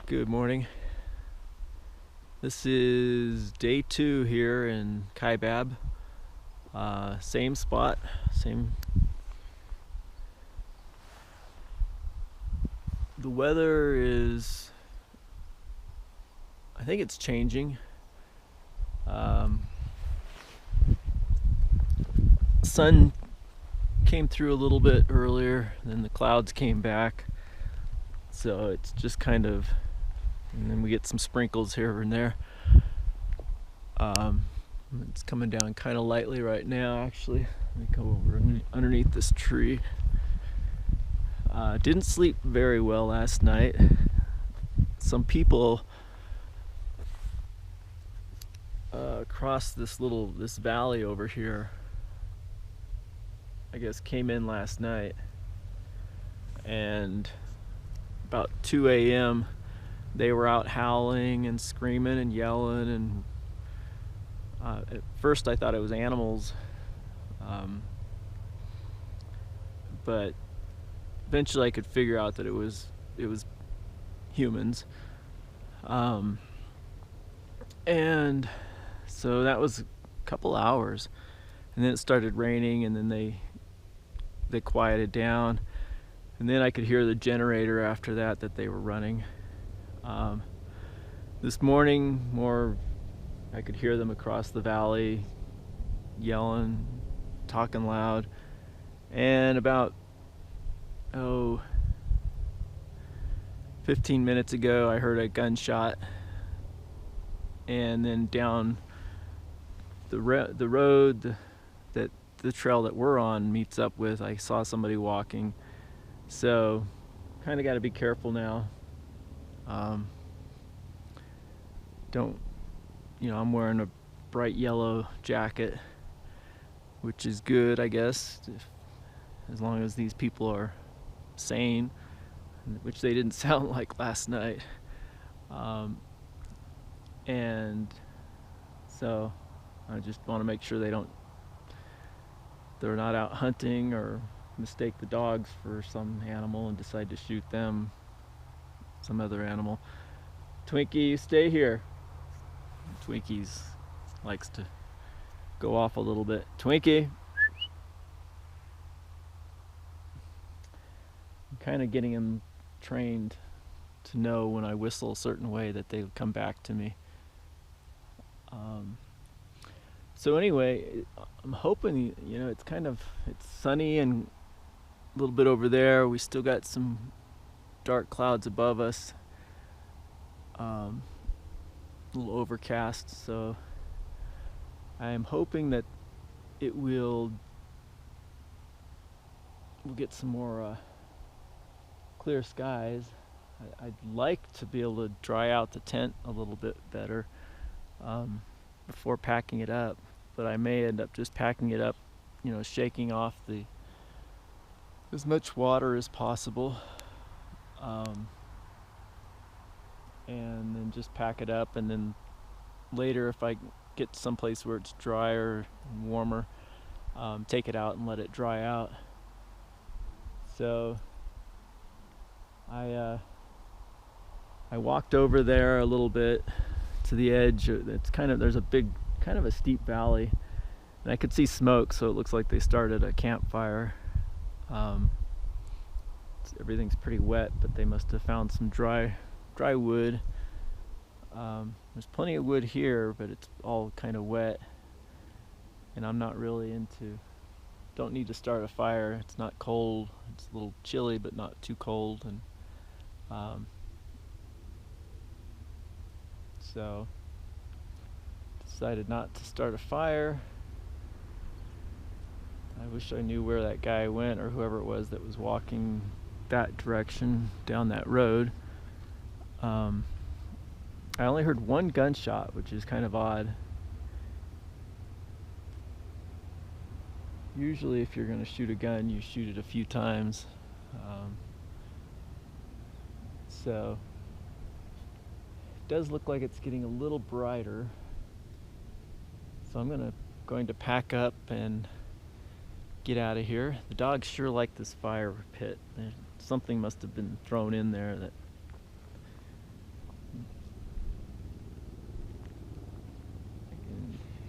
Good morning. This is day 2 here in Kaibab. Same spot, same. The weather is, I think it's changing. Sun came through a little bit earlier, then the clouds came back. So it's just kind of, and then we get some sprinkles here and there. It's coming down kind of lightly right now, actually. Let me go over underneath this tree. Didn't sleep very well last night. Some people across this valley over here, I guess, came in last night, and about 2 a.m. they were out howling and screaming and yelling, and at first I thought it was animals, but eventually I could figure out that it was humans. And so that was a couple hours, and then it started raining, and then they quieted down, and then I could hear the generator after that they were running. This morning, I could hear them across the valley yelling, talking loud, and about 15 minutes ago I heard a gunshot, and then down the road that the trail that we're on meets up with, I saw somebody walking. So kind of got to be careful now. I'm wearing a bright yellow jacket, which is good, I guess, as long as these people are sane, which they didn't sound like last night. And so I just want to make sure they're not out hunting or mistake the dogs for some animal and decide to shoot them, some other animal. Twinkie, you stay here. Twinkie's likes to go off a little bit. Twinkie. I'm kind of getting him trained to know when I whistle a certain way that they come back to me. So anyway, I'm hoping, it's sunny and a little bit over there. We still got some dark clouds above us. A little overcast, so I am hoping that we'll get some more clear skies. I'd like to be able to dry out the tent a little bit better before packing it up, but I may end up just packing it up, shaking off as much water as possible, and then just pack it up, and then later, if I get someplace where it's drier and warmer, take it out and let it dry out. So I walked over there a little bit to the edge. There's a big, kind of a steep valley, and I could see smoke, so it looks like they started a campfire. Everything's pretty wet, but they must have found some dry wood. There's plenty of wood here, but it's all kind of wet, and I'm not really don't need to start a fire. It's not cold. It's a little chilly, but not too cold, and so decided not to start a fire. I wish I knew where that guy went, or whoever it was that was walking that direction down that road. I only heard one gunshot, which is kind of odd. Usually if you're going to shoot a gun, you shoot it a few times. So it does look like it's getting a little brighter. So I'm going to pack up and get out of here. The dogs sure like this fire pit. Something must have been thrown in there that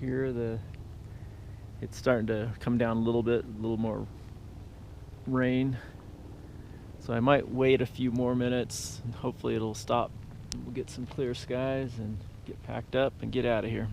here it's starting to come down a little bit, a little more rain. So I might wait a few more minutes and hopefully it'll stop. We'll get some clear skies and get packed up and get out of here.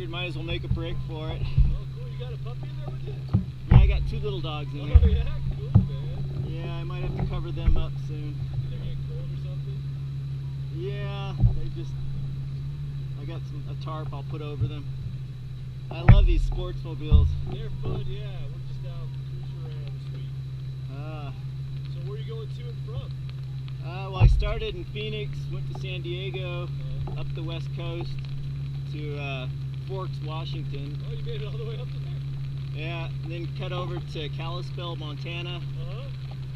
Might as well make a break for it. Oh, cool. You got a puppy in there with you? Yeah, I got 2 little dogs in there. Oh, yeah, cool, man. Yeah, I might have to cover them up soon. Did they get cold or something? Yeah, I got a tarp I'll put over them. I love these sportsmobiles. They're fun, yeah. We're just out cruising around this week. So where are you going to and from? Well, I started in Phoenix, went to San Diego, up the west coast to Forks, Washington. Oh, you made it all the way up to there? Yeah, and then cut over to Kalispell, Montana.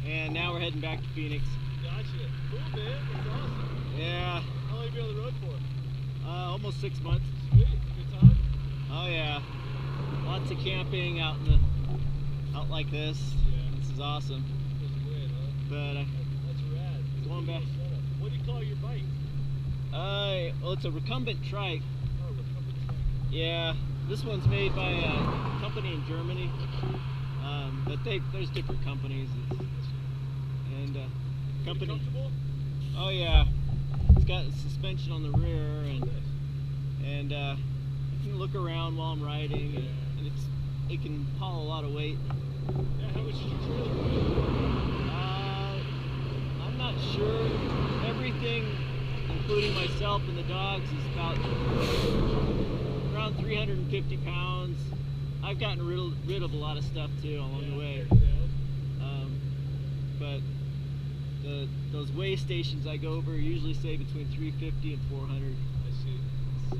And now we're heading back to Phoenix. Gotcha. Cool, man. That's awesome. Yeah. How long have you been on the road for? Almost 6 months. Sweet. Good time? Oh yeah. Lots of camping out like this. Yeah. This is awesome. That's great, huh? But that's rad. Going back. What do you call your bike? Well, it's a recumbent trike. Oh, recumbent trike. Yeah. This one's made by a company in Germany. But there's different companies. Company. Comfortable? Oh yeah. It's got suspension on the rear and I can look around while I'm riding, and it can haul a lot of weight. Yeah, how much is your trailer weigh? I'm not sure. Everything, including myself and the dogs, is about around 350 pounds. I've gotten rid of a lot of stuff too along the way. But those weigh stations I go over usually say between 350 and 400. I see. So,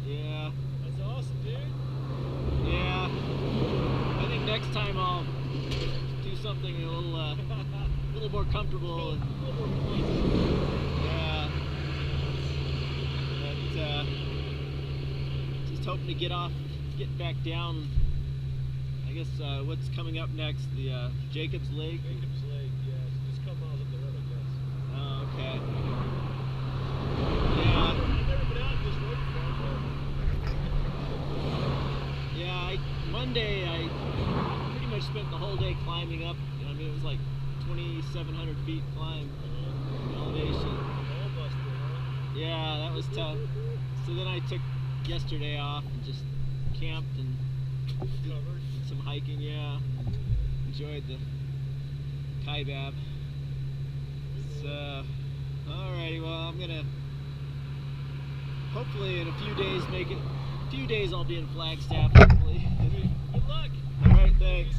yeah. That's awesome, dude. Yeah. I think next time I'll do something a little more comfortable. A little more fun. Yeah. But just hoping to get back down. I guess what's coming up next? The Jacob's Lake. Jacob's Lake, yeah. It's just a couple miles up the road, I guess. Oh, okay. I've Yeah. never been out this road before. Yeah. Monday I pretty much spent the whole day climbing up. I mean, it was like 2,700 feet climb elevation. All busted, huh? Yeah, that was tough. So then I took yesterday off and just camped and did Covered. some hiking. Yeah, enjoyed the Kaibab. So, alrighty. Well, I'm gonna hopefully in a few days make it. A few days I'll be in Flagstaff. Hopefully. Good luck. All right. Thanks.